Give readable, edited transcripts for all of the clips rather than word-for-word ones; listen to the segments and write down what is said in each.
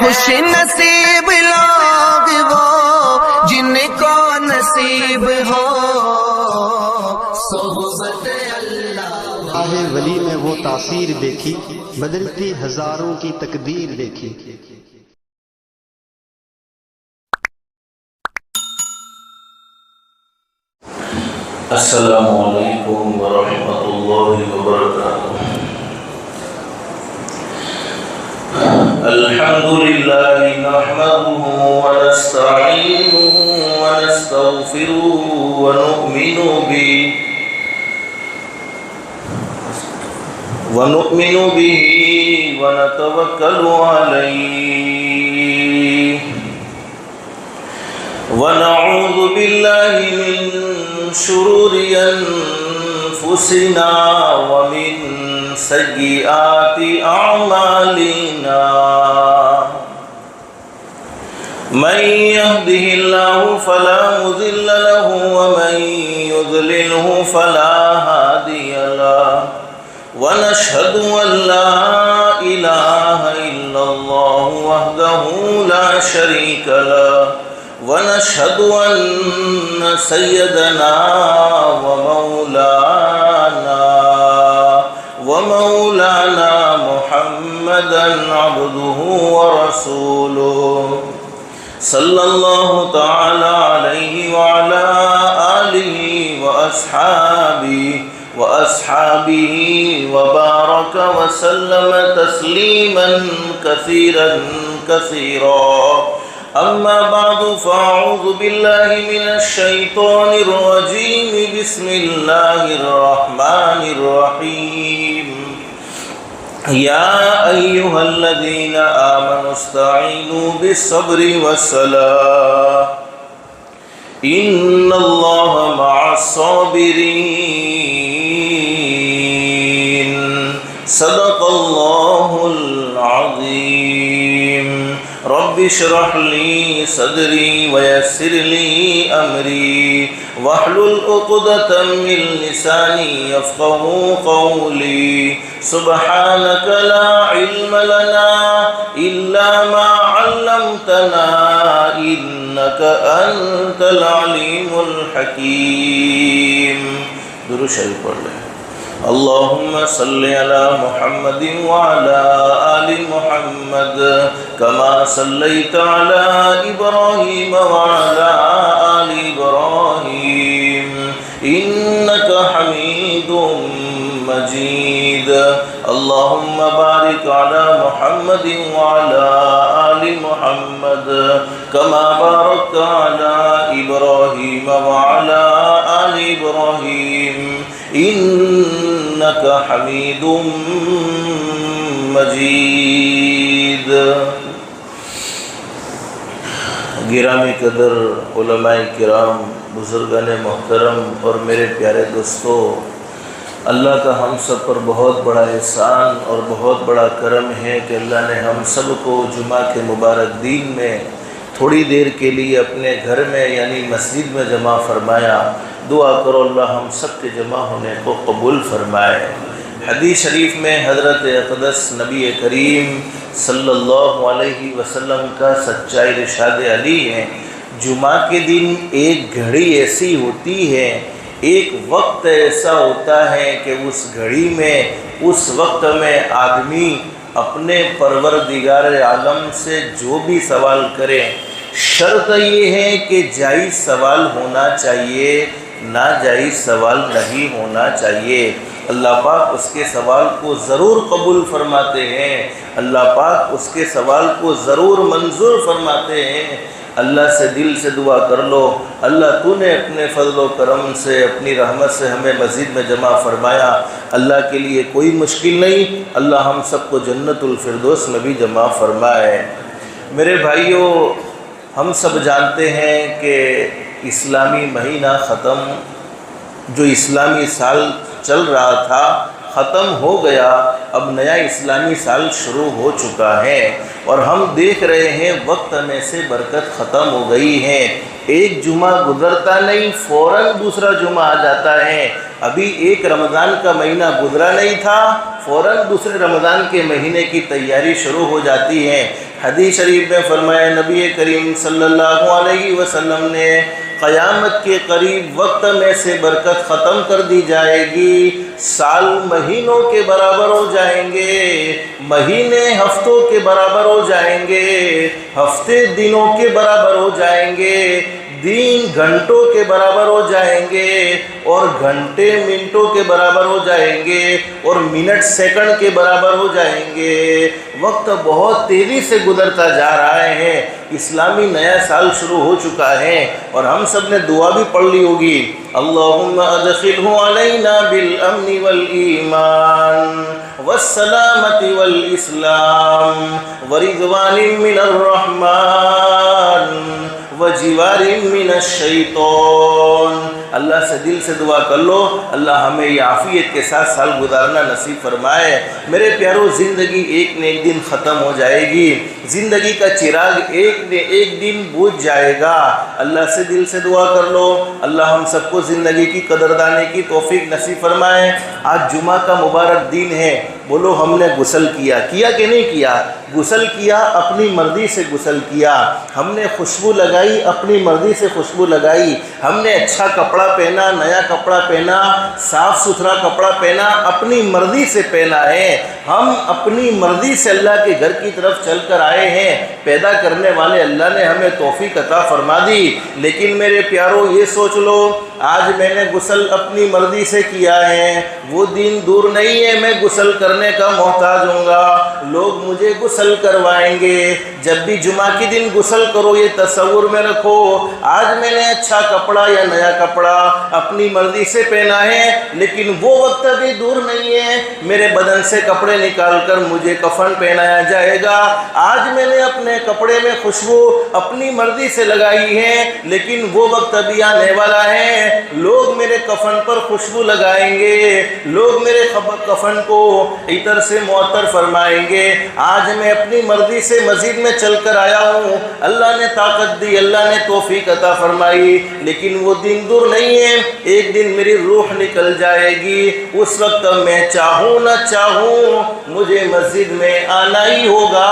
خوش نصیب لوگ وہ جن کو نصیب ہو صحبت اللہ۔ راہ ولی میں وہ تاثیر دیکھی، بدلتی ہزاروں کی تقدیر دیکھی۔ السلام علیکم ورحمۃ اللہ وبرکاتہ۔ الحمد للہ نحمده ونستعینه ونستغفره ونؤمن به ونتوکل علیہ ونعوذ باللہ من شرور انفسنا ومن سیئات اعمالنا من يهده الله فلا مضل له ومن يضلله فلا هادي له ونشهد ان لا اله الا الله وحده لا شريك له ونشهد أن سيدنا ومولانا محمدا عبده ورسوله صلى الله تعالى عليه وعلى آله وأصحابه وبارك وسلم تسليما كثيرا كثيرا أما بعد فأعوذ بالله من الشيطان الرجيم بسم الله الرحمن الرحيم يا أيها الذين آمنوا استعينوا بالصبر والصلاة إن الله مع الصابرين صدق الله العظيم رب اشرح لي صدري ويسر لي أمري واحلل عقدة من لساني يفقهوا قولي سبحانك لا علم لنا إلا ما علمتنا إنك أنت العليم الحكيم۔ درود شریف پڑھ لیں۔ اللهم صل على محمد وعلى آل محمد كما صليت على إبراهيم وعلى آل إبراهيم إنك حميد مجيد۔ اللهم بارك على محمد وعلى آل محمد كما باركت على إبراهيم وعلى آل إبراهيم إنك حميد مجيد۔ گرامی قدر علماء کرام، بزرگان محترم اور میرے پیارے دوستو، اللہ کا ہم سب پر بہت بڑا احسان اور بہت بڑا کرم ہے کہ اللہ نے ہم سب کو جمعہ کے مبارک دین میں تھوڑی دیر کے لیے اپنے گھر میں یعنی مسجد میں جمع فرمایا۔ دعا کرو اللہ ہم سب کے جمع ہونے کو قبول فرمائے۔ حدیث شریف میں حضرت اقدس نبی کریم صلی اللہ علیہ وسلم کا سچا ارشاد علی ہے، جمعہ کے دن ایک گھڑی ایسی ہوتی ہے، ایک وقت ایسا ہوتا ہے کہ اس گھڑی میں اس وقت میں آدمی اپنے پروردگار عالم سے جو بھی سوال کرے، شرط یہ ہے کہ جائز سوال ہونا چاہیے، ناجائز سوال نہیں ہونا چاہیے۔ اللہ پاک اس کے سوال کو ضرور قبول فرماتے ہیں، اللہ پاک اس کے سوال کو ضرور منظور فرماتے ہیں۔ اللہ سے دل سے دعا کر لو، اللہ تو نے اپنے فضل و کرم سے اپنی رحمت سے ہمیں مسجد میں جمع فرمایا، اللہ کے لیے کوئی مشکل نہیں، اللہ ہم سب کو جنت الفردوس میں بھی جمع فرمائے۔ میرے بھائیوں، ہم سب جانتے ہیں کہ اسلامی مہینہ ختم، جو اسلامی سال چل رہا تھا ختم ہو گیا، اب نیا اسلامی سال شروع ہو چکا ہے اور ہم دیکھ رہے ہیں وقت میں سے برکت ختم ہو گئی ہے۔ ایک جمعہ گزرتا نہیں فوراً دوسرا جمعہ آ جاتا ہے۔ ابھی ایک رمضان کا مہینہ گزرا نہیں تھا، فوراً دوسرے رمضان کے مہینے کی تیاری شروع ہو جاتی ہے۔ حدیث شریف میں فرمایا نبی کریم صلی اللہ علیہ وسلم نے قیامت کے قریب وقت میں سے برکت ختم کر دی جائے گی، سال مہینوں کے برابر ہو جائیں گے، مہینے ہفتوں کے برابر ہو جائیں گے، ہفتے دنوں کے برابر ہو جائیں گے، دن گھنٹوں کے برابر ہو جائیں گے، اور گھنٹے منٹوں کے برابر ہو جائیں گے، اور منٹ سیکنڈ کے برابر ہو جائیں گے۔ وقت بہت تیزی سے گزرتا جا رہا ہے، اسلامی نیا سال شروع ہو چکا ہے، اور ہم سب نے دعا بھی پڑھ لی ہوگی، اللہم ادخلہ علینا بالامن والایمان والسلامت والاسلام ورضوان من الرحمن وجوار من الشیطان۔ اللہ سے دل سے دعا کر لو، اللہ ہمیں یہ عافیت کے ساتھ سال گزارنا نصیب فرمائے۔ میرے پیارو، زندگی ایک نہ ایک دن ختم ہو جائے گی، زندگی کا چراغ ایک نہ ایک دن بجھ جائے گا۔ اللہ سے دل سے دعا کر لو، اللہ ہم سب کو زندگی کی قدردانی کی توفیق نصیب فرمائے۔ آج جمعہ کا مبارک دن ہے، بولو ہم نے غسل کیا کہ نہیں کیا؟ غسل کیا، اپنی مرضی سے غسل کیا، ہم نے خوشبو لگائی، اپنی مرضی سے خوشبو لگائی، ہم نے اچھا کپڑا پہنا، نیا کپڑا پہنا، صاف ستھرا کپڑا پہنا، اپنی مرضی سے پہنا ہے۔ ہم اپنی مرضی سے اللہ کے گھر کی طرف چل کر آئے ہیں، پیدا کرنے والے اللہ نے ہمیں توفیق عطا فرما دی۔ لیکن میرے پیارو، یہ سوچ لو، آج میں نے غسل اپنی مرضی سے کیا ہے، وہ دن دور نہیں ہے میں غسل کرنے کا محتاج ہوں گا، لوگ مجھے غسل کروائیں گے۔ جب بھی جمعہ کی دن غسل کرو، یہ تصور میں رکھو، آج میں نے اچھا کپڑا یا نیا کپڑا اپنی مرضی سے پہنا ہے، لیکن وہ وقت ابھی دور نہیں ہے میرے بدن سے کپڑے نکال کر مجھے کفن پہنایا جائے گا۔ آج میں نے اپنے کپڑے میں خوشبو اپنی مرضی سے لگائی ہے، لیکن وہ وقت ابھی آنے والا ہے، لوگ میرے کفن پر خوشبو لگائیں گے، لوگ میرے کفن کو عطر سے معطر فرمائیں گے۔ آج میں اپنی مرضی سے مسجد میں چل کر آیا ہوں، اللہ نے طاقت دی، اللہ نے توفیق عطا فرمائی، لیکن وہ دن دور نہیں ہے، ایک دن میری روح نکل جائے گی، اس وقت میں چاہوں نہ چاہوں مجھے مسجد میں آنا ہی ہوگا،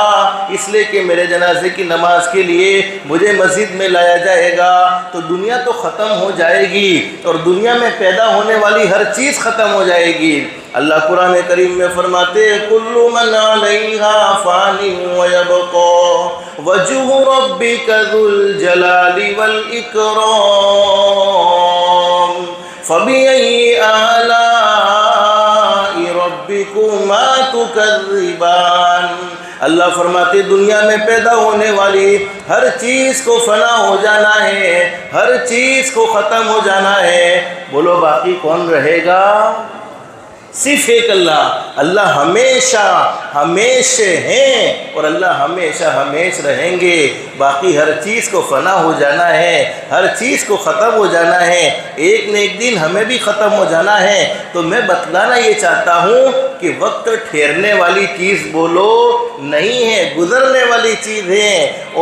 اس لیے کہ میرے جنازے کی نماز کے لیے مجھے مسجد میں لایا جائے گا۔ تو دنیا تو ختم ہو جائے گی، اور دنیا میں پیدا ہونے والی ہر چیز ختم ہو جائے گی۔ اللہ قرآن کریم میں فرماتے ہیں کل من علیہا فان ویبقى وجہ ربک ذو الجلال والاکرام فبأي آلاء ربکما تکذبان۔ اللہ فرماتے دنیا میں پیدا ہونے والی ہر چیز کو فنا ہو جانا ہے، ہر چیز کو ختم ہو جانا ہے، بولو باقی کون رہے گا؟ صرف ایک اللہ۔ اللہ ہمیشہ ہمیشہ ہیں، اور اللہ ہمیشہ ہمیش رہیں گے۔ باقی ہر چیز کو فنا ہو جانا ہے، ہر چیز کو ختم ہو جانا ہے، ایک نہ ایک دن ہمیں بھی ختم ہو جانا ہے۔ تو میں بتلانا یہ چاہتا ہوں کہ وقت ٹھہرنے والی چیز بولو نہیں ہے، گزرنے والی چیز ہے۔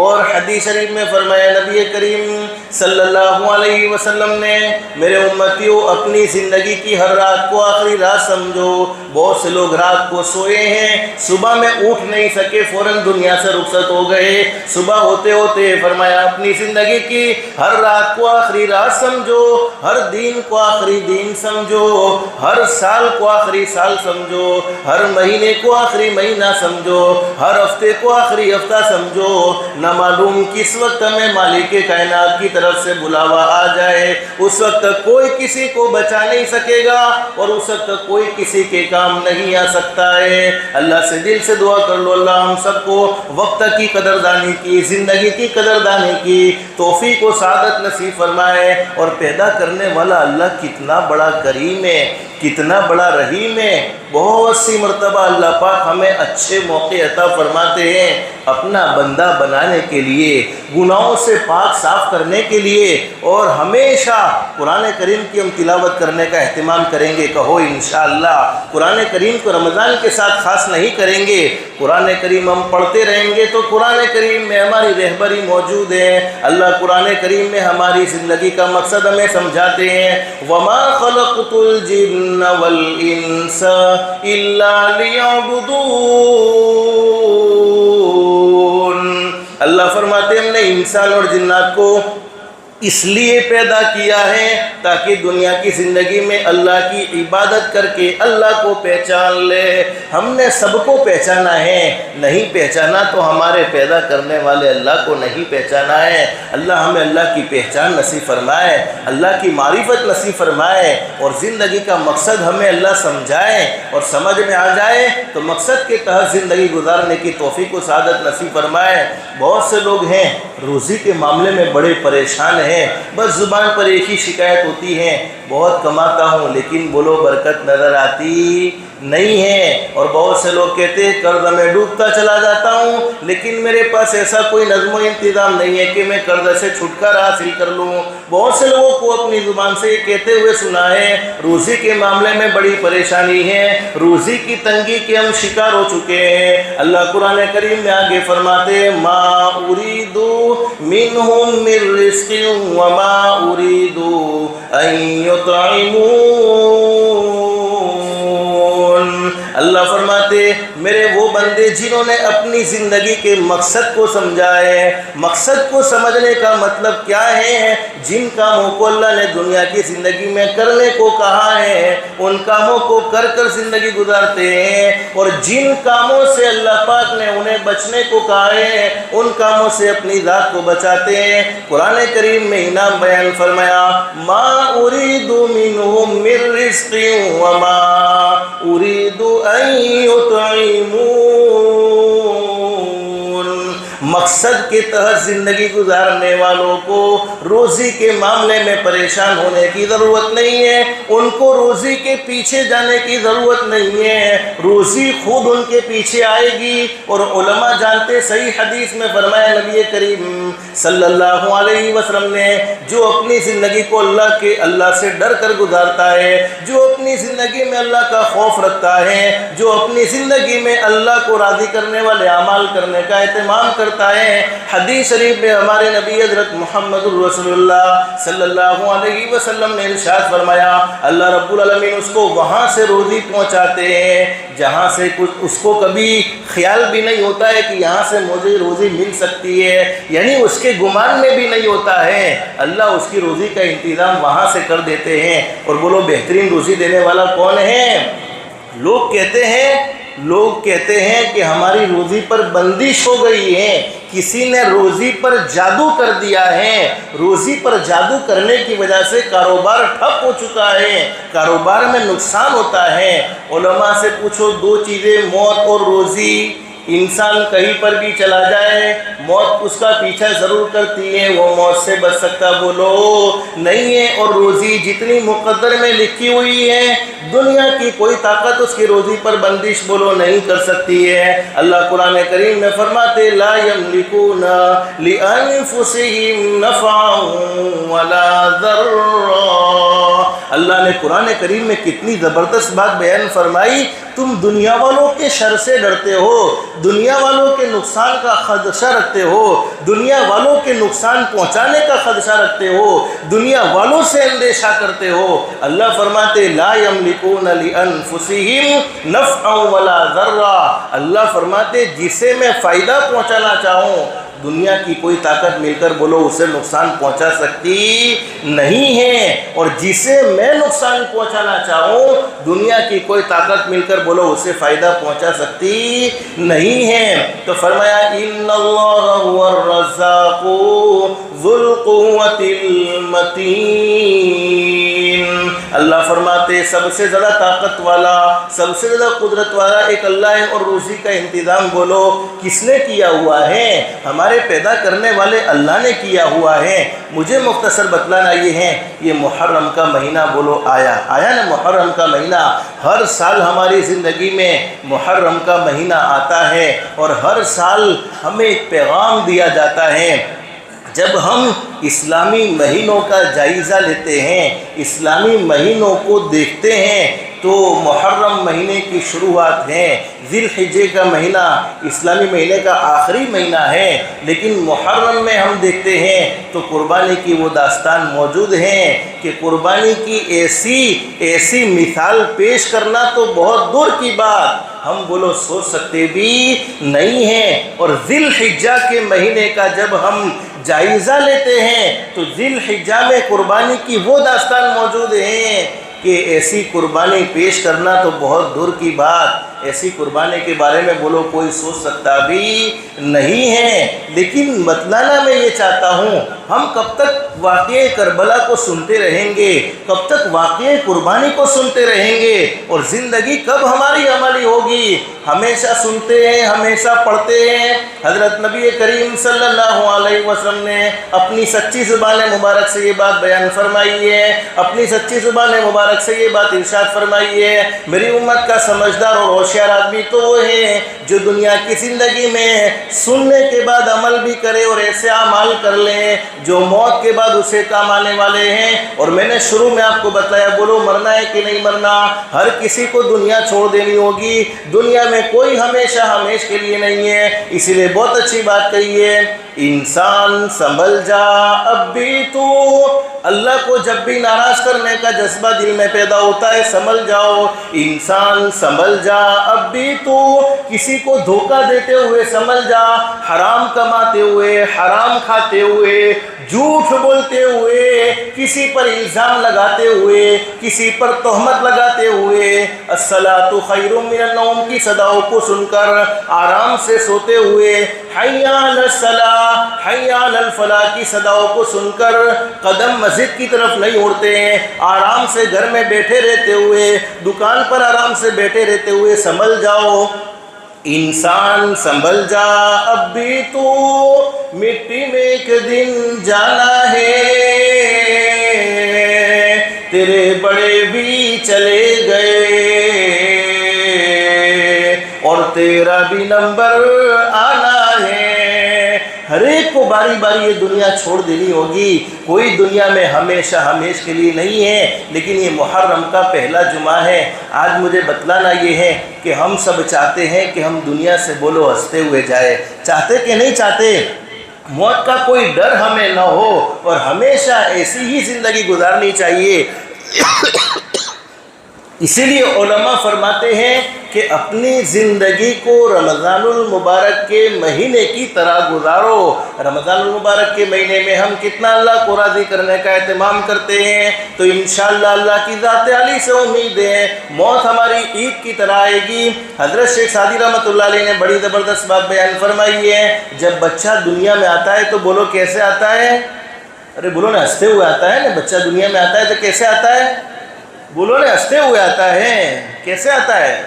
اور حدیث شریف میں فرمایا نبی کریم صلی اللہ علیہ وسلم نے، میرے امتیوں اپنی زندگی کی ہر رات کو آخری رات سمجھو۔ بہت سے لوگ رات کو سوئے ہیں، صبح میں اٹھ نہیں سکے، فوراً دنیا سے رخصت ہو گئے۔ صبح ہوتے ہوتے فرمایا اپنی زندگی کی ہر رات کو آخری رات سمجھو، ہر دن کو آخری دن سمجھو، ہر سال کو آخری سال سمجھو، ہر مہینے کو آخری مہینہ سمجھو، ہر ہفتے کو آخری ہفتہ سمجھو۔ نہ معلوم کس وقت میں مالک کائنات کی طرف سے بلاوا آ جائے، اس وقت کوئی کسی کو بچا نہیں سکے گا، اور اس وقت کوئی کسی کے کام نہیں آ سکتا ہے۔ اللہ سے دل سے دعا کر لو، اللہ ہم سب کو وقت کی قدردانی کی، زندگی کی قدردانی کی توفیق و سعادت نصیب فرمائے۔ اور پیدا کرنے والا اللہ کتنا بڑا کریم ہے، کتنا بڑا رحیم ہے۔ بہت سی مرتبہ اللہ پاک ہمیں اچھے موقع عطا فرماتے ہیں اپنا بندہ بنانے کے لیے، گناہوں سے پاک صاف کرنے کے لیے۔ اور ہمیشہ قرآن کریم کی ہم تلاوت کرنے کا اہتمام کریں گے، کہو انشاءاللہ۔ قرآن کریم کو رمضان کے ساتھ خاص نہیں کریں گے، قرآن کریم ہم پڑھتے رہیں گے تو قرآن کریم میں ہماری رہبری موجود ہے۔ اللہ قرآن کریم میں ہماری زندگی کا مقصد ہمیں سمجھاتے ہیں، وَمَا خَلَقْتُ الْجِنَّ وَالْإِنسَ إِلَّا لِيَعْبُدُونَ۔ انسان اور جنات کو اس لیے پیدا کیا ہے تاکہ دنیا کی زندگی میں اللہ کی عبادت کر کے اللہ کو پہچان لے۔ ہم نے سب کو پہچانا ہے، نہیں پہچانا تو ہمارے پیدا کرنے والے اللہ کو نہیں پہچانا ہے۔ اللہ ہمیں اللہ کی پہچان نصیب فرمائے، اللہ کی معرفت نصیب فرمائے، اور زندگی کا مقصد ہمیں اللہ سمجھائے اور سمجھ میں آ جائے تو مقصد کے تحت زندگی گزارنے کی توفیق و سعادت نصیب فرمائے۔ بہت سے لوگ ہیں روزی کے معاملے میں بڑے پریشان ہیں، بس زبان پر ایک ہی شکایت ہوتی ہے، بہت کماتا ہوں لیکن بولو برکت نظر آتی نہیں ہے۔ اور بہت سے لوگ کہتے ہیں قرض میں ڈوبتا چلا جاتا ہوں لیکن میرے پاس ایسا کوئی نظم و انتظام نہیں ہے کہ میں قرض سے چھٹکارا حاصل کر لوں۔ بہت سے لوگوں کو اپنی زبان سے یہ کہتے ہوئے سنا ہے روزی کے معاملے میں بڑی پریشانی ہے، روزی کی تنگی کے ہم شکار ہو چکے ہیں۔ اللہ قرآن کریم میں آگے فرماتے ما اريد منهم من رزق وما اريد ان يطعمون۔ اللہ فرماتے میرے وہ بندے جنہوں نے اپنی زندگی کے مقصد کو سمجھا ہے، مقصد کو سمجھنے کا مطلب کیا ہے، جن کاموں کو اللہ نے دنیا کی زندگی میں کرنے کو کہا ہے ان کاموں کو کر کر زندگی گزارتے ہیں، اور جن کاموں سے اللہ پاک نے انہیں بچنے کو کہا ہے ان کاموں سے اپنی ذات کو بچاتے ہیں۔ قرآن کریم میں انعام بیان فرمایا ما اريد منهم من رزق وما اريد ان يطعمون۔ مقصد کے تحت زندگی گزارنے والوں کو روزی کے معاملے میں پریشان ہونے کی ضرورت نہیں ہے، ان کو روزی کے پیچھے جانے کی ضرورت نہیں ہے، روزی خود ان کے پیچھے آئے گی۔ اور علماء جانتے، صحیح حدیث میں فرمایا نبی کریم صلی اللہ علیہ وسلم نے جو اپنی زندگی کو اللہ سے ڈر کر گزارتا ہے، جو اپنی زندگی میں اللہ کا خوف رکھتا ہے، جو اپنی زندگی میں اللہ کو راضی کرنے والے اعمال کرنے کا اہتمام کرتا ہے، حدیث شریف میں ہمارے نبی حضرت محمد رسول اللہ صلی اللہ علیہ وسلم نے ارشاد فرمایا اللہ رب العالمین اس کو وہاں سے روزی پہنچاتے ہیں جہاں سے اس کو کبھی خیال بھی نہیں ہوتا ہے کہ یہاں سے مجھے روزی مل سکتی ہے، یعنی اس کے گمان میں بھی نہیں ہوتا ہے، اللہ اس کی روزی کا انتظام وہاں سے کر دیتے ہیں۔ اور بولو بہترین روزی دینے والا کون ہے؟ لوگ کہتے ہیں کہ ہماری روزی پر بندش ہو گئی ہے، کسی نے روزی پر جادو کر دیا ہے، روزی پر جادو کرنے کی وجہ سے کاروبار ٹھپ ہو چکا ہے، کاروبار میں نقصان ہوتا ہے۔ علماء سے پوچھو دو چیزیں، موت اور روزی۔ انسان کہیں پر بھی چلا جائے موت اس کا پیچھا ضرور کرتی ہے، وہ موت سے بچ سکتا بولو نہیں ہے۔ اور روزی جتنی مقدر میں لکھی ہوئی ہے دنیا کی کوئی طاقت اس کی روزی پر بندش بولو نہیں کر سکتی ہے۔ اللہ قرآن کریم میں فرماتے لا یملکون لانفسہم نفعا ولا ضرا۔ اللہ نے قرآن کریم میں کتنی زبردست بات بیان فرمائی، تم دنیا والوں کے شر سے ڈرتے ہو، دنیا والوں کے نقصان کا خدشہ رکھتے ہو، دنیا والوں کے نقصان پہنچانے کا خدشہ رکھتے ہو، دنیا والوں سے اندیشہ کرتے ہو۔ اللہ فرماتے لا یملکون لانفسہم نفعا ولا ضرا۔ اللہ فرماتے جسے میں فائدہ پہنچانا چاہوں دنیا کی کوئی طاقت مل کر بولو اسے نقصان پہنچا سکتی نہیں ہے، اور جسے میں نقصان پہنچانا چاہوں دنیا کی کوئی طاقت مل کر بولو اسے فائدہ پہنچا سکتی نہیں ہے۔ تو فرمایا ان اللہ هو الرزاق ذو القوة المتین۔ اللہ فرماتے سب سے زیادہ طاقت والا، سب سے زیادہ قدرت والا ایک اللہ ہے، اور روزی کا انتظام بولو کس نے کیا ہوا ہے؟ ہمارے پیدا کرنے والے اللہ نے کیا ہوا ہے۔ مجھے مختصر بتلانا یہ ہے، یہ محرم کا مہینہ بولو آیا نا، محرم کا مہینہ ہر سال ہماری زندگی میں محرم کا مہینہ آتا ہے، اور ہر سال ہمیں ایک پیغام دیا جاتا ہے۔ جب ہم اسلامی مہینوں کا جائزہ لیتے ہیں، اسلامی مہینوں کو دیکھتے ہیں تو محرم مہینے کی شروعات ہے، ذی الحجہ کا مہینہ اسلامی مہینے کا آخری مہینہ ہے، لیکن محرم میں ہم دیکھتے ہیں تو قربانی کی وہ داستان موجود ہیں کہ قربانی کی ایسی مثال پیش کرنا تو بہت دور کی بات ہم بولو سوچ سکتے بھی نہیں ہیں۔ اور ذی الحجہ کے مہینے کا جب ہم جائزہ لیتے ہیں تو ذی الحجہ میں قربانی کی وہ داستان موجود ہیں کہ ایسی قربانی پیش کرنا تو بہت دور کی بات، ایسی قربانی کے بارے میں بولو کوئی سوچ سکتا بھی نہیں ہے۔ لیکن بتلانا میں یہ چاہتا ہوں، ہم کب تک واقعہ کربلا کو سنتے رہیں گے، کب تک واقعہ قربانی کو سنتے رہیں گے، اور زندگی کب ہماری عملی ہوگی؟ ہمیشہ سنتے ہیں، ہمیشہ پڑھتے ہیں۔ حضرت نبی کریم صلی اللہ علیہ وسلم نے اپنی سچی زبان مبارک سے یہ بات بیان فرمائی ہے، اپنی سچی زبان مبارک سے یہ بات ارشاد فرمائی ہے، میری امت کا سمجھدار اور ہوشیار آدمی تو وہ ہے جو دنیا کی زندگی میں سننے کے بعد عمل بھی کرے اور ایسے اعمال کر لیں جو موت کے بعد اسے کام آنے والے ہیں۔ اور میں نے شروع میں آپ کو بتایا، بولو مرنا ہے کہ نہیں مرنا؟ ہر کسی کو دنیا چھوڑ دینی ہوگی، دنیا میں کوئی ہمیشہ ہمیش کے لیے نہیں ہے۔ اسی لیے بہت اچھی بات کہی ہے، انسان سنبھل جا اب بھی تو، اللہ کو جب بھی ناراض کرنے کا جذبہ دل میں پیدا ہوتا ہے، سنبھل جاؤ، انسان سنبھل جا اب بھی تو، کسی کو دھوکہ دیتے ہوئے سنبھل جا، حرام کماتے ہوئے، حرام کھاتے ہوئے، جھوٹ بولتے ہوئے، کسی پر الزام لگاتے ہوئے، کسی پر تہمت لگاتے ہوئے، الصلاۃ خیر من النوم کی صداؤں کو سن کر آرام سے سوتے ہوئے، حی علی الصلاۃ، حی علی الفلاح کی صداؤں کو سن کر قدم مسجد کی طرف نہیں اڑتے ہیں، آرام سے گھر میں بیٹھے رہتے ہوئے، دکان پر آرام سے بیٹھے رہتے ہوئے سنبھل جاؤ، انسان سنبھل جا اب بھی تو، مٹی میں ایک دن جانا ہے، تیرے بڑے بھی چلے گئے اور تیرا بھی نمبر آنا ہے۔ ہر ایک کو باری باری یہ دنیا چھوڑ دینی ہوگی، کوئی دنیا میں ہمیشہ ہمیش کے لیے نہیں ہے۔ لیکن یہ محرم کا پہلا جمعہ ہے، آج مجھے بتلانا یہ ہے کہ ہم سب چاہتے ہیں کہ ہم دنیا سے بولو ہنستے ہوئے جائے، چاہتے کہ نہیں چاہتے؟ موت کا کوئی ڈر ہمیں نہ ہو اور ہمیشہ ایسی ہی زندگی گزارنی چاہیے۔ اسی لیے علماء فرماتے ہیں کہ اپنی زندگی کو رمضان المبارک کے مہینے کی طرح گزارو۔ رمضان المبارک کے مہینے میں ہم کتنا اللہ کو راضی کرنے کا اہتمام کرتے ہیں، تو انشاءاللہ اللہ کی ذات علی سے امید ہے موت ہماری عید کی طرح آئے گی۔ حضرت شیخ سعدی رحمۃ اللہ علیہ نے بڑی زبردست بات بیان فرمائی ہے، جب بچہ دنیا میں آتا ہے تو بولو کیسے آتا ہے؟ ارے بولو نا، ہنستے ہوئے آتا ہے نا۔ بچہ دنیا میں آتا ہے تو کیسے آتا ہے؟ بولو نا، ہنستے ہوئے آتا ہے۔ کیسے آتا ہے؟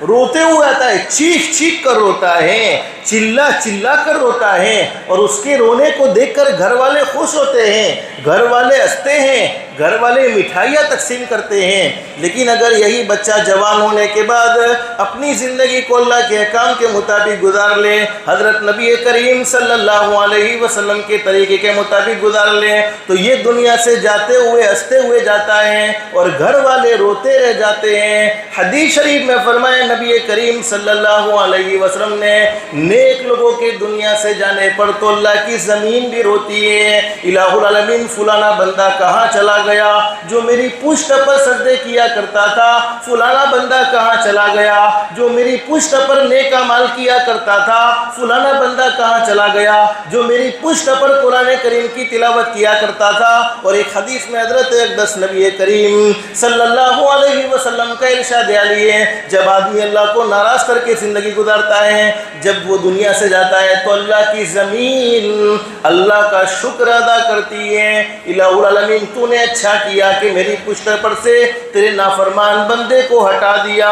روتے ہوئے آتا ہے، چیخ چیخ کر روتا ہے، چلا چلا کر روتا ہے، اور اس کے رونے کو دیکھ کر گھر والے خوش ہوتے ہیں، گھر والے ہنستے ہیں، گھر والے مٹھائیاں تقسیم کرتے ہیں۔ لیکن اگر یہی بچہ جوان ہونے کے بعد اپنی زندگی کو اللہ کے احکام کے مطابق گزار لے، حضرت نبی کریم صلی اللہ علیہ وسلم کے طریقے کے مطابق گزار لے، تو یہ دنیا سے جاتے ہوئے ہنستے ہوئے جاتا ہے اور گھر والے روتے رہ جاتے ہیں۔ حدیث شریف میں فرمایا نبی کریم صلی اللہ علیہ وسلم نے، نیک لوگوں کے دنیا سے جانے پر تو اللہ کی زمین بھی روتی ہے، الہ العالمین فلانا بندہ کہاں چلا گیا جو میری پشت پر سجدے کیا کرتا تھا، فلانا بندہ کہاں چلا گیا جو میری پشت پر نیک اعمال کیا کرتا تھا، فلانا بندہ کہاں چلا گیا جو میری پشت پر قرآن کریم کی تلاوت کیا کرتا تھا۔ اور ایک حدیث میں حضرت اقدس نبی کریم صلی اللہ علیہ وسلم کا ارشاد عالی ہے، جب آدمی اللہ کو ناراض کر کے زندگی گزارتا ہے، جب وہ دنیا سے جاتا ہے تو اللہ کی زمین اللہ کا شکر ادا کرتی ہے، الہ العالمین تو نے اچھا کیا کہ میری پشت پر سے تیرے نافرمان بندے کو ہٹا دیا۔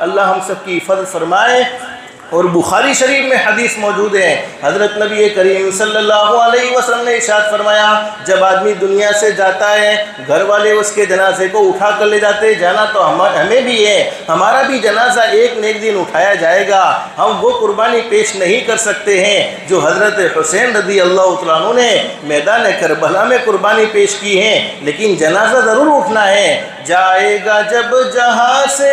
اللہ ہم سب کی حفاظت فرمائے۔ اور بخاری شریف میں حدیث موجود ہے، حضرت نبی کریم صلی اللہ علیہ وسلم نے ارشاد فرمایا، جب آدمی دنیا سے جاتا ہے گھر والے اس کے جنازے کو اٹھا کر لے جاتے ہیں، جانا تو ہمیں بھی ہے، ہمارا بھی جنازہ ایک نہ ایک دن اٹھایا جائے گا۔ ہم وہ قربانی پیش نہیں کر سکتے ہیں جو حضرت حسین رضی اللہ تعالیٰ عنہ نے میدان کربلا میں قربانی پیش کی ہے، لیکن جنازہ ضرور اٹھنا ہے۔ جائے گا جب جہاں سے،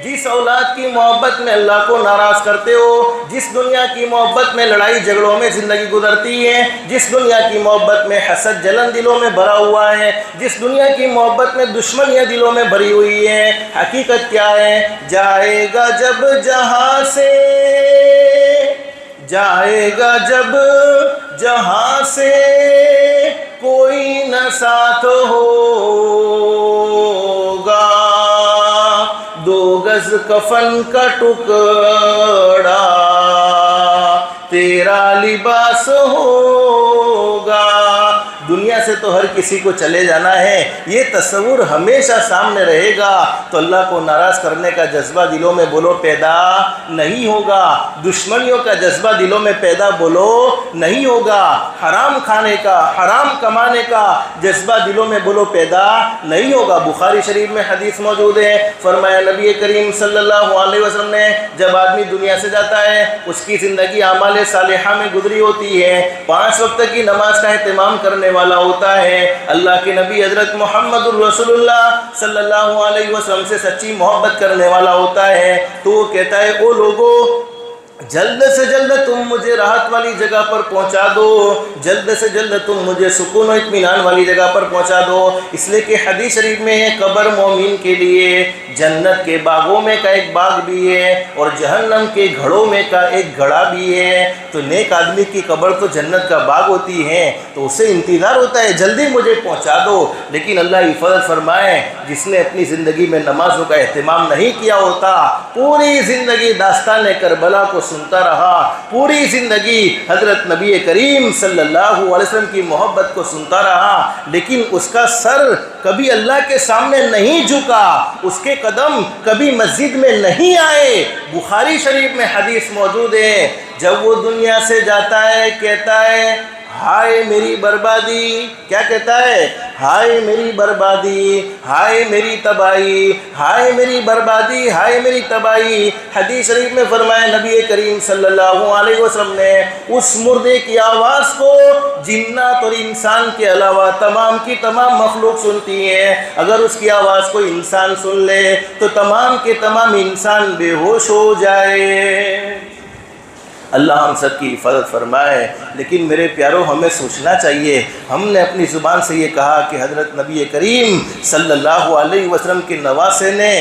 جس اولاد کی محبت میں اللہ کو ناراض کرتے ہو، جس دنیا کی محبت میں لڑائی جھگڑوں میں زندگی گزرتی ہے، جس دنیا کی محبت میں حسد جلن دلوں میں بھرا ہوا ہے، جس دنیا کی محبت میں دشمنیاں دلوں میں بھری ہوئی ہیں، حقیقت کیا ہے؟ جائے گا جب جہاں سے، جائے گا جب جہاں سے کوئی نہ ساتھ ہوگا، 2 گز کفن کا ٹکڑا تیرا لباس ہوگا۔ دنیا سے تو ہر کسی کو چلے جانا ہے، یہ تصور ہمیشہ سامنے رہے گا تو اللہ کو ناراض کرنے کا جذبہ دلوں میں بولو پیدا نہیں ہوگا، دشمنیوں کا جذبہ دلوں میں پیدا بولو نہیں ہوگا، حرام کھانے کا، حرام کمانے کا جذبہ دلوں میں بولو پیدا نہیں ہوگا۔ بخاری شریف میں حدیث موجود ہے، فرمایا نبی کریم صلی اللہ علیہ وسلم نے جب آدمی دنیا سے جاتا ہے اس کی زندگی اعمال صالحہ میں گزری ہوتی ہے، 5 وقت کی نماز کا اہتمام کرنے والا ہوتا ہے، اللہ کے نبی حضرت محمد الرسول اللہ صلی اللہ علیہ وسلم سے سچی محبت کرنے والا ہوتا ہے، تو وہ کہتا ہے او لوگو جلد سے جلد تم مجھے راحت والی جگہ پر پہنچا دو، جلد سے جلد تم مجھے سکون و اطمینان والی جگہ پر پہنچا دو، اس لیے کہ حدیث شریف میں ہے قبر مومن کے لیے جنت کے باغوں میں کا ایک باغ بھی ہے اور جہنم کے گھڑوں میں کا ایک گھڑا بھی ہے۔ تو نیک آدمی کی قبر تو جنت کا باغ ہوتی ہے تو اسے انتظار ہوتا ہے جلدی مجھے پہنچا دو، لیکن اللہ حفاظت فرمائے جس نے اپنی زندگی میں نمازوں کا اہتمام نہیں کیا ہوتا، پوری زندگی داستان کربلا کو سنتا رہا، پوری زندگی حضرت نبی کریم صلی اللہ علیہ وسلم کی محبت کو سنتا رہا، لیکن اس کا سر کبھی اللہ کے سامنے نہیں جھکا، اس کے قدم کبھی مسجد میں نہیں آئے۔ بخاری شریف میں حدیث موجود ہے، جب وہ دنیا سے جاتا ہے کہتا ہے ہائے میری بربادی، کیا کہتا ہے؟ ہائے میری بربادی، ہائے میری تباہی، ہائے میری بربادی، ہائے میری تباہی۔ حدیث شریف میں فرمایا نبی کریم صلی اللہ علیہ وسلم نے اس مردے کی آواز کو جنات اور انسان کے علاوہ تمام کی تمام مخلوق سنتی ہیں، اگر اس کی آواز کو انسان سن لے تو تمام کے تمام انسان بے ہوش ہو جائے۔ اللہ ہم سب کی حفاظت فرمائے۔ لیکن میرے پیاروں ہمیں سوچنا چاہیے، ہم نے اپنی زبان سے یہ کہا کہ حضرت نبی کریم صلی اللہ علیہ وسلم کے نواسے نے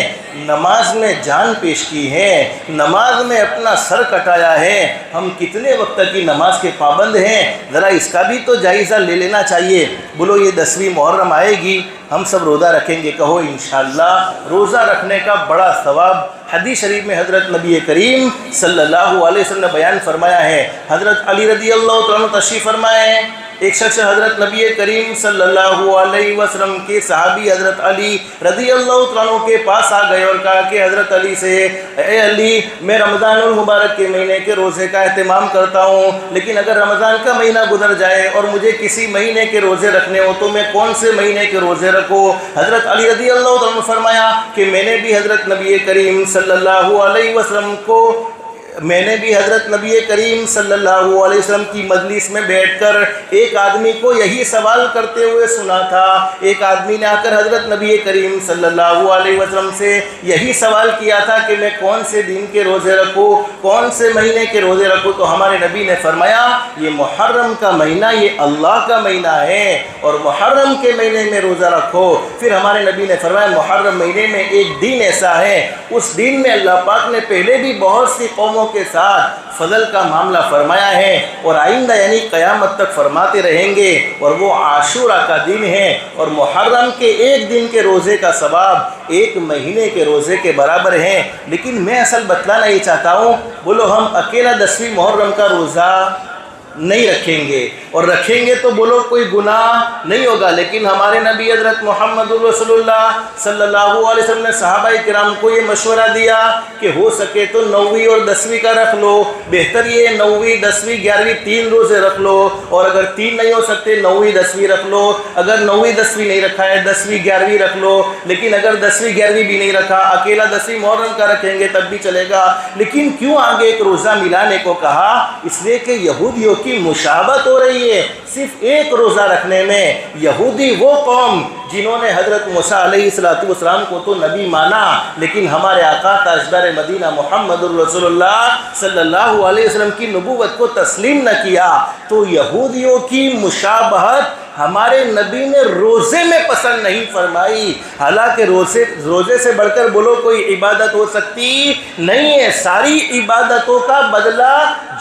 نماز میں جان پیش کی ہے، نماز میں اپنا سر کٹایا ہے، ہم کتنے وقت کی نماز کے پابند ہیں ذرا اس کا بھی تو جائزہ لے لینا چاہیے۔ بولو یہ 10ویں محرم آئے گی، ہم سب روزہ رکھیں گے، کہو انشاءاللہ روزہ رکھنے کا بڑا ثواب حدیث شریف میں حضرت نبی کریم صلی اللہ علیہ وسلم نے بیان فرمایا ہے۔ حضرت علی رضی اللہ عنہ تشریف فرمائے، ایک شخص حضرت نبی کریم صلی اللہ علیہ وسلم کے صحابی حضرت علی رضی اللہ عنہ کے پاس آ گئے اور کہا کہ حضرت علی سے اے علی میں رمضان المبارک کے مہینے کے روزے کا اہتمام کرتا ہوں، لیکن اگر رمضان کا مہینہ گزر جائے اور مجھے کسی مہینے کے روزے رکھنے ہو تو میں کون سے مہینے کے روزے رکھوں؟ حضرت علی رضی اللہ عنہ فرمایا کہ میں نے بھی حضرت نبی کریم صلی اللہ علیہ وسلم کی مجلس میں بیٹھ کر ایک آدمی کو یہی سوال کرتے ہوئے سنا تھا۔ ایک آدمی نے آ کر حضرت نبی کریم صلی اللہ علیہ وسلم سے یہی سوال کیا تھا کہ میں کون سے دن کے روزے رکھوں، کون سے مہینے کے روزے رکھوں، تو ہمارے نبی نے فرمایا یہ محرم کا مہینہ یہ اللہ کا مہینہ ہے اور محرم کے مہینے میں روزہ رکھو۔ پھر ہمارے نبی نے فرمایا محرم مہینے میں ایک دن ایسا ہے، اس دن میں اللہ پاک نے پہلے بھی بہت سی قوموں کے ساتھ فضل کا معاملہ فرمایا ہے اور آئندہ یعنی قیامت تک فرماتے رہیں گے، اور وہ عاشورہ کا دن ہے اور محرم کے ایک دن کے روزے کا ثواب 1 مہینے کے روزے کے برابر ہیں۔ لیکن میں اصل بتلانا یہ چاہتا ہوں، بولو ہم اکیلا 10ویں محرم کا روزہ نہیں رکھیں گے اور رکھیں گے تو بولو کوئی گناہ نہیں ہوگا، لیکن ہمارے نبی حضرت محمد رسول اللہ صلی اللہ علیہ وسلم نے صحابہ کرام کو یہ مشورہ دیا کہ ہو سکے تو 9ویں اور 10ویں کا رکھ لو، بہتر یہ 9ویں 10ویں 11ویں 3 روزے رکھ لو، اور اگر 3 نہیں ہو سکتے 9ویں 10ویں رکھ لو، اگر 9ویں 10ویں نہیں رکھا ہے 10ویں 11ویں رکھ لو، لیکن اگر 10ویں 11ویں بھی نہیں رکھا اکیلا 10ویں محرم کا رکھیں گے تب بھی چلے گا۔ لیکن کیوں آگے ایک روزہ ملانے کو کہا؟ اس لیے کہ یہودیوں کی مشابہت ہو رہی ہے صرف ایک روزہ رکھنے میں۔ یہودی وہ قوم جنہوں نے حضرت موسیٰ علیہ السلام کو تو نبی مانا، لیکن ہمارے آقا تاجدار مدینہ محمد الرسول اللہ صلی اللہ علیہ وسلم کی نبوت کو تسلیم نہ کیا۔ تو یہودیوں کی مشابہت ہمارے نبی نے روزے میں پسند نہیں فرمائی. حالانکہ روزے سے بڑھ کر بولو کوئی عبادت ہو سکتی نہیں ہے. ساری عبادتوں کا بدلہ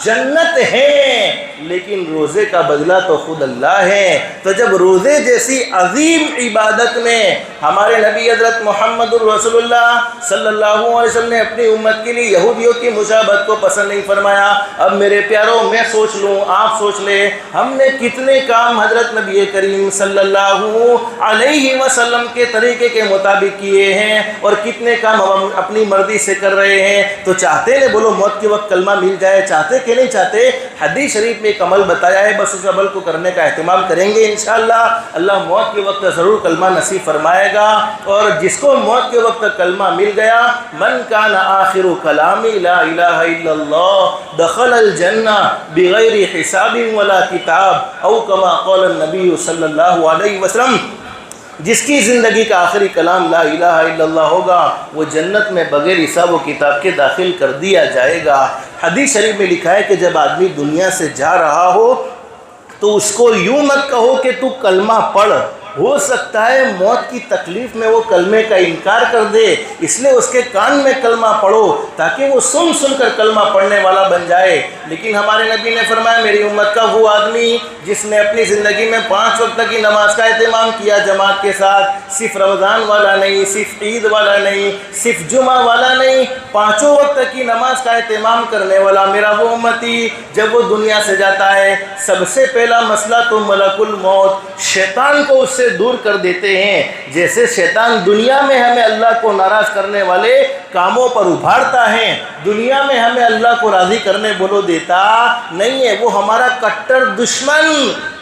جنت ہے، لیکن روزے کا بدلہ تو خود اللہ ہے. تو جب روزے جیسی عظیم عبادت میں ہمارے نبی حضرت محمد الرسول اللہ صلی اللہ علیہ وسلم نے اپنی امت کے لیے یہودیوں کی مشابہت کو پسند نہیں فرمایا. اب میرے پیاروں، میں سوچ لوں، آپ سوچ لیں، ہم نے کتنے کام حضرت نبی کریم صلی اللہ علیہ وسلم کے طریقے کے مطابق کیے ہیں اور کتنے کام ہم اپنی مرضی سے کر رہے ہیں. تو چاہتے ہیں بولو موت کے وقت کلمہ مل جائے، چاہتے کہ نہیں چاہتے؟ حدیث شریف میں ایک عمل بتایا ہے، بس اس عمل کو کرنے کا اہتمام کریں گے انشاءاللہ اللہ موت کے وقت ضرور کلمہ نصیب فرمائے گا. اور جس کو موت کے وقت کلمہ مل گیا، من کان آخر کلامی لا الہ الا اللہ دخل الجنہ بغیر حساب ولا کتاب او کما قال النبی صلی اللہ علیہ وسلم. جس کی زندگی کا آخری کلام لا الہ الا اللہ ہوگا، وہ جنت میں بغیر حساب و کتاب کے داخل کر دیا جائے گا. حدیث شریف میں لکھا ہے کہ جب آدمی دنیا سے جا رہا ہو تو اس کو یوں مت کہو کہ تو کلمہ پڑھ. ہو سکتا ہے موت کی تکلیف میں وہ کلمے کا انکار کر دے، اس لیے اس کے کان میں کلمہ پڑھو تاکہ وہ سن سن کر کلمہ پڑھنے والا بن جائے. لیکن ہمارے نبی نے فرمایا میری امت کا وہ آدمی جس نے اپنی زندگی میں 5 وقت کی نماز کا اہتمام کیا جماعت کے ساتھ، صرف رمضان والا نہیں، صرف عید والا نہیں، صرف جمعہ والا نہیں، 5 وقت کی نماز کا اہتمام کرنے والا میرا وہ امتی جب وہ دنیا سے جاتا ہے، سب سے پہلا مسئلہ تو ملک الموت شیطان کو اس سے دور کر دیتے ہیں. جیسے شیطان دنیا میں ہمیں اللہ کو ناراض کرنے والے کاموں پر ابھارتا ہے، دنیا میں ہمیں اللہ کو راضی کرنے بولو دیتا نہیں ہے، وہ ہمارا کٹر دشمن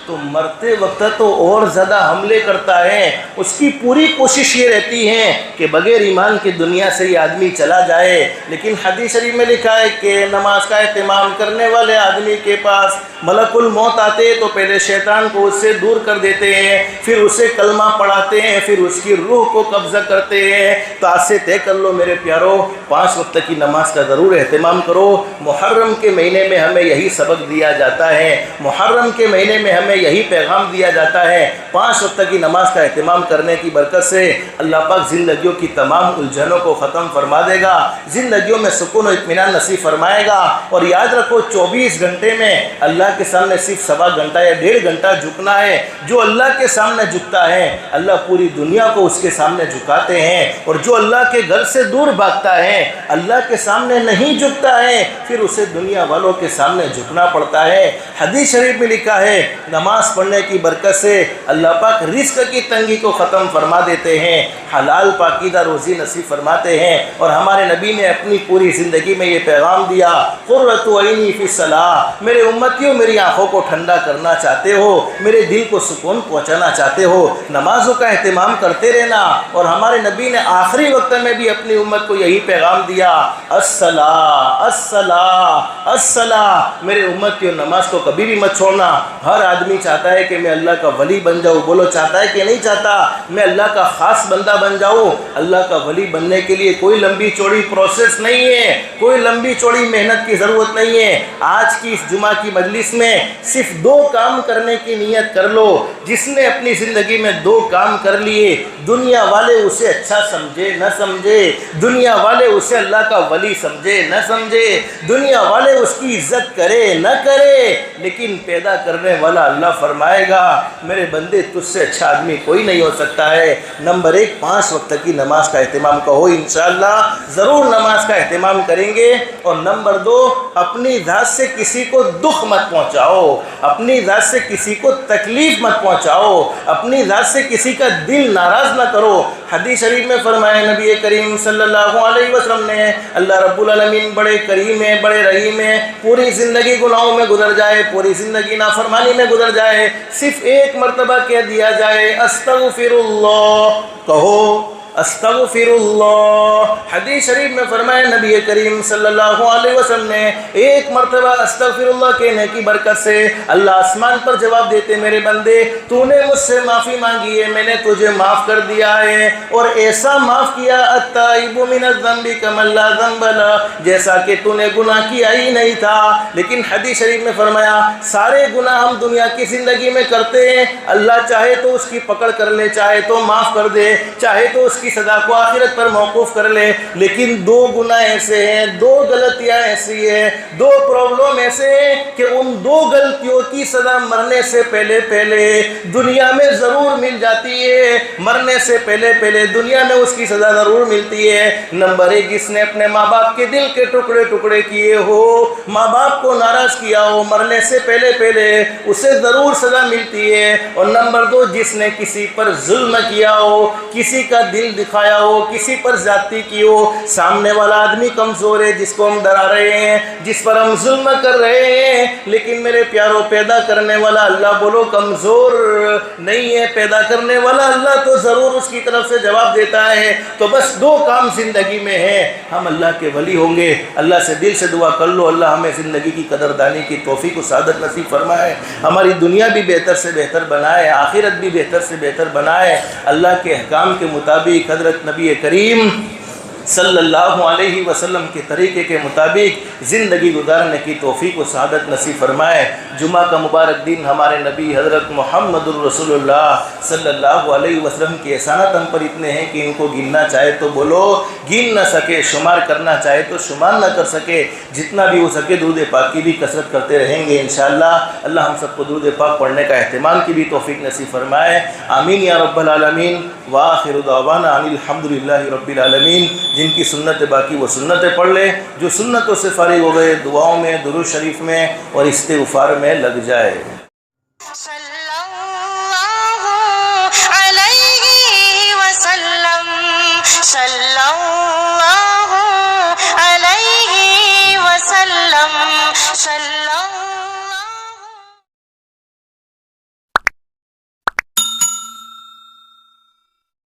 تو مرتے وقت تو اور زیادہ حملے کرتا ہے. اس کی پوری کوشش یہ رہتی ہے کہ بغیر ایمان کے دنیا سے یہ آدمی چلا جائے. لیکن حدیث شریف میں لکھا ہے کہ نماز کا اہتمام کرنے والے آدمی کے پاس ملک الموت آتے تو پہلے شیطان کو اس سے دور کر دیتے ہیں، پھر اسے کلمہ پڑھاتے ہیں، پھر اس کی روح کو قبضہ کرتے ہیں. تو آج سے طے کر لو میرے پیارو، 5 وقت کی نماز کا ضرور اہتمام کرو. محرم کے مہینے میں ہمیں یہی سبق دیا جاتا ہے، محرم کے مہینے میں ہمیں یہی پیغام دیا جاتا ہے. 5 وقت کی نماز کا اہتمام کرنے کی برکت سے اللہ پاک زندگیوں کی تمام الجھنوں کو ختم فرما دے گا، زندگیوں میں سکون و اطمینان نصیب فرمائے گا. اور یاد رکھو 24 گھنٹے میں اللہ کے سامنے صرف 1.25 گھنٹہ یا 1.5 گھنٹہ جھکنا ہے. جو اللہ کے سامنے جھکتا ہے اللہ پوری دنیا کو اس کے سامنے جھکاتے ہیں، اور جو اللہ کے گھر سے دور بھاگتا ہے اللہ کے سامنے نہیں جھکتا ہے پھر اسے دنیا والوں کے سامنے جھکنا پڑتا ہے. حدیث شریف میں لکھا ہے نماز پڑھنے کی برکت سے اللہ پاک رزق کی تنگی کو ختم فرما دیتے ہیں، حلال پاکیزہ روزی نصیب فرماتے ہیں. اور ہمارے نبی نے اپنی پوری زندگی میں یہ پیغام دیا قرۃ عینی فی الصلاۃ. میرے امتیوں میری آنکھوں کو ٹھنڈا کرنا چاہتے ہو، میرے دل کو سکون پہنچانا چاہتے ہو، نمازوں کا اہتمام کرتے رہنا. اور ہمارے نبی نے آخری وقت میں بھی اپنی امت کو یہی پیغام دیا الصلاۃ الصلاۃ الصلاۃ. میرے امتیوں نماز کو کبھی بھی مت چھوڑنا. ہر آدمی چاہتا ہے کہ میں اللہ کا ولی بن جاؤں، بولو چاہتا ہے کہ نہیں چاہتا؟ میں اللہ کا خاص بندہ بن جاؤں. اللہ کا ولی بننے کے لیے کوئی لمبی چوڑی پروسیس نہیں ہے، کوئی لمبی چوڑی محنت کی ضرورت نہیں ہے. آج کی اس جمعہ کی مجلس میں صرف 2 کام کرنے کی نیت کر لو. جس نے اپنی زندگی میں 2 کام کر لیے، دنیا والے اسے اچھا سمجھے نہ سمجھے، دنیا والے اسے اللہ کا ولی سمجھے نہ سمجھے، دنیا والے اس کی عزت کرے نہ کرے، لیکن پیدا کرنے والا اللہ فرمائے گا میرے بندے تجھ سے اچھا آدمی کوئی نہیں ہو سکتا ہے. نمبر 1 5 وقت کی نماز کا اہتمام کہو، انشاءاللہ ضرور نماز کا اہتمام کریں گے. اور نمبر 2 اپنی ذات سے کسی کو دکھ مت پہنچاؤ، اپنی ذات سے کسی کو تکلیف مت پہنچاؤ، اپنی ذات سے کسی کا دل ناراض نہ کرو. حدیث شریف میں فرمایا نبی کریم صلی اللہ علیہ وسلم نے اللہ رب العالمین بڑے کریم ہیں، بڑے رحیم ہیں. پوری زندگی گناہوں میں گزر جائے، پوری زندگی نافرمانی میں گزر جائے، صرف ایک مرتبہ کہہ دیا جائے استغفر اللہ، کہو استغفرullah. حدیث شریف میں فرمایا نبی کریم صلی اللہ علیہ وسلم نے ایک مرتبہ استغفرullah کہنے کی برکت سے اللہ آسمان پر جواب دیتے میرے بندے تو نے مجھ سے معافی مانگی ہے میں نے تجھے معاف کر دیا ہے اور ایسا معاف کیا التائب من الذنب کمن لا ذنب له جیسا کہ تو نے گناہ کیا ہی نہیں تھا. لیکن حدیث شریف میں فرمایا سارے گناہ ہم دنیا کی زندگی میں کرتے ہیں اللہ چاہے تو اس کی پکڑ کر لے چاہے تو معاف کر دے چاہے تو اس کی سزا کو آخرت پر موقوف کر لے. لیکن دو گناہ ایسے ہیں دو غلطیاں ایسی ہیں دو پرابلم ایسے ہیں کہ ان دو غلطیوں کی سزا مرنے سے پہلے دنیا میں ضرور مل جاتی ہے. مرنے سے پہلے دنیا میں اس کی سزا ضرور ملتی ہے. نمبر ایک جس نے اپنے ماں باپ کے دل کے ٹکڑے کیے ہو ماں باپ کو ناراض کیا ہو مرنے سے پہلے اسے ضرور سزا ملتی ہے. اور نمبر دو جس نے کسی پر ظلم کیا ہو کسی کا دل دکھایا ہو کسی پر زیادتی کی ہو سامنے والا آدمی کمزور ہے جس کو ہم ڈرا رہے ہیں جس پر ہم ظلم کر رہے ہیں لیکن میرے پیاروں پیدا کرنے والا اللہ بولو کمزور نہیں ہے. پیدا کرنے والا اللہ تو ضرور اس کی طرف سے جواب دیتا ہے. تو بس دو کام زندگی میں ہیں ہم اللہ کے ولی ہوں گے. اللہ سے دل سے دعا کر لو اللہ ہمیں زندگی کی قدردانی کی توفیق و سعادت نصیب فرمائے. ہماری دنیا بھی بہتر سے بہتر بنائے آخرت بھی بہتر سے بہتر بنائے. اللہ کے احکام کے مطابق حضرت نبی کریم صلی اللہ علیہ وسلم کے طریقے کے مطابق زندگی گزارنے کی توفیق و سعادت نصیب فرمائے. جمعہ کا مبارک دن ہمارے نبی حضرت محمد الرسول اللہ صلی اللہ علیہ وسلم کے احسانات ہم پر اتنے ہیں کہ ان کو گننا چاہے تو بولو گن نہ سکے شمار کرنا چاہے تو شمار نہ کر سکے. جتنا بھی ہو سکے درود پاک کی بھی کثرت کرتے رہیں گے انشاءاللہ. اللہ ہم سب کو درود پاک پڑھنے کا اہتمام کی بھی توفیق نصیب فرمائے. آمین یا رب العالمین. وآخر دعوانا ان الحمدللہ رب العالمین. جن کی سنت باقی وہ سنتیں پڑھ لے جو سنتوں سے فارغ ہو گئے دعاؤں میں درود شریف میں اور استغفار میں لگ جائے.